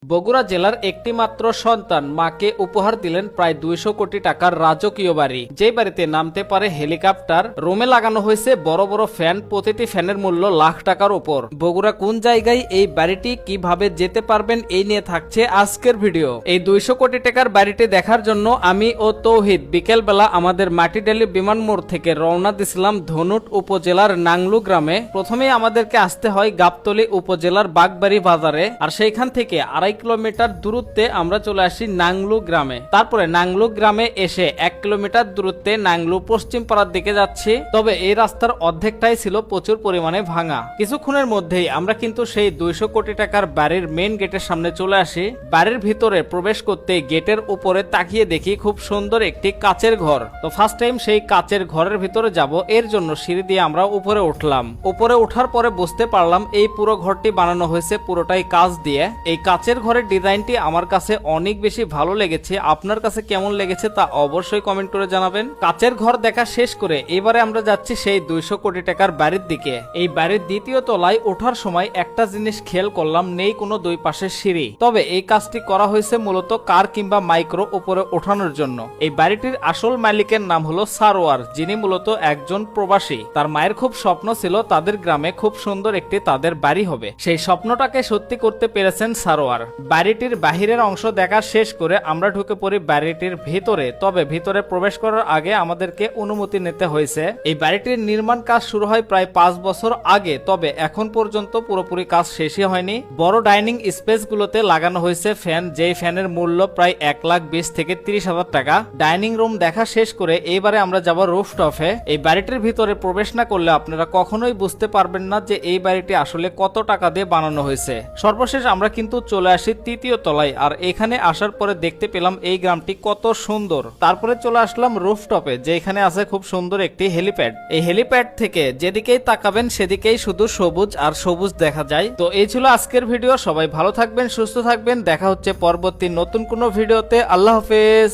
বগুড়া জেলার একটি মাত্র সন্তান মাকে উপহার দিলেন প্রায় 200 কোটি টাকার রাজকীয় বাড়ি, যে বাড়িতে নামতে পারে হেলিকপ্টার, রুমে লাগানো হয়েছে বড় বড় ফ্যান, প্রতিটি ফ্যানের মূল্য লাখ টাকার উপর। বগুড়া কোন জায়গায়, এই বাড়িটি কিভাবে যেতে পারবেন, এই নিয়ে থাকছে আজকের ভিডিও। এই 200 কোটি টাকার বাড়িটি দেখার জন্য আমি ও তৌহিদ বিকেলবেলা আমাদের মাটিডালি বিমান মোড় থেকে রওনা দিছিলাম ধনুট উপজেলার নাংলু গ্রামে। প্রথমেই আমাদেরকে আসতে হয় গাবতলী উপজেলার বাগবাড়ি বাজারে, আর সেইখান থেকে 2.5 কিলোমিটার দূরত্বে আমরা চলে আসি নাংলু গ্রামে। তারপরে নাংলু গ্রামে এসে 1 কিলোমিটার দূরত্বে নাংলু পশ্চিম পাড়ার দিকে যাচ্ছি। তবে এই রাস্তার অর্ধেকটাই ছিল প্রচুর পরিমাণে ভাঙা। কিছুক্ষণের মধ্যেই আমরা কিন্তু সেই 200 কোটি টাকার বাড়ির মেইন গেটের সামনে চলে আসি। বাড়ির ভিতরে প্রবেশ করতে গেটের উপরে তাকিয়ে দেখি খুব সুন্দর একটি কাচের ঘর। তো ফার্স্ট টাইম সেই কাচের ঘরের ভিতরে যাব, এর জন্য সিঁড়ি দিয়ে আমরা উপরে উঠলাম। উপরে ওঠার পরে বুঝতে পারলাম এই পুরো ঘরটি বানানো হয়েছে পুরোটাই কাচ দিয়ে। এই কাচের ঘরের ডিজাইনটি আমার কাছে অনেক বেশি ভালো লেগেছে। আপনার কাছে কেমন লেগেছে তা অবশ্যই কমেন্ট করে জানাবেন। কাচের ঘর দেখা শেষ করে এবারে আমরা যাচ্ছি সেই 200 কোটি টাকার বাড়ির দিকে। এই বাড়ির দ্বিতীয় তলায় ওঠার সময় একটা জিনিস খেয়াল করলাম, নেই কোনো দুই পাশের সিঁড়ি। তবে এই কাজটি করা হয়েছে মূলত কার কিংবা মাইক্রো উপরে ওঠানোর জন্য। এই বাড়িটির আসল মালিকের নাম হলো সারোয়ার, যিনি মূলত একজন প্রবাসী। তার মায়ের খুব স্বপ্ন ছিল তাদের গ্রামে খুব সুন্দর একটি তাদের বাড়ি হবে, সেই স্বপ্নটাকে সত্যি করতে পেরেছেন সারোয়ার। বাড়িটির বাহিরের অংশ দেখা শেষ করে আমরা ঢুকে পড়ি বাড়িটির ভিতরে। তবে ভিতরে প্রবেশ করার আগে আমাদেরকে অনুমতি নিতে হয়েছে। এই বাড়িটির নির্মাণ কাজ শুরু হয় প্রায় 5 বছর আগে, তবে এখন পর্যন্ত পুরোপুরি কাজ শেষই হয়নি। বড় ডাইনিং স্পেস গুলোতে লাগানো হয়েছে ফ্যান, যেই ফ্যানের মূল্য প্রায় 1,20,000 থেকে 30,000 টাকা। ডাইনিং রুম দেখা শেষ করে এবারে আমরা যাব রুফটপে। এই বাড়িটির ভিতরে প্রবেশ না করলে আপনারা কখনোই বুঝতে পারবেন না যে এই বাড়িটি আসলে কত টাকা দিয়ে বানানো হয়েছে। সর্বশেষ আমরা কিন্তু চলে আসি 3য় তলায়, আর এখানে আসার পরে দেখতে পেলাম এই গ্রামটি কত সুন্দর। তারপরে চলে আসলাম রুফটপে, যেখানে আছে খুব সুন্দর একটি হেলিপ্যাড। এই হেলিপ্যাড থেকে যেদিকেই তাকাবেন সেদিকেই শুধু সবুজ আর সবুজ দেখা যায়। তো এই ছিল আজকের ভিডিও। সবাই ভালো থাকবেন, সুস্থ থাকবেন। দেখা হচ্ছে পরবর্তী নতুন কোনো ভিডিওতে। আল্লাহ হাফেজ।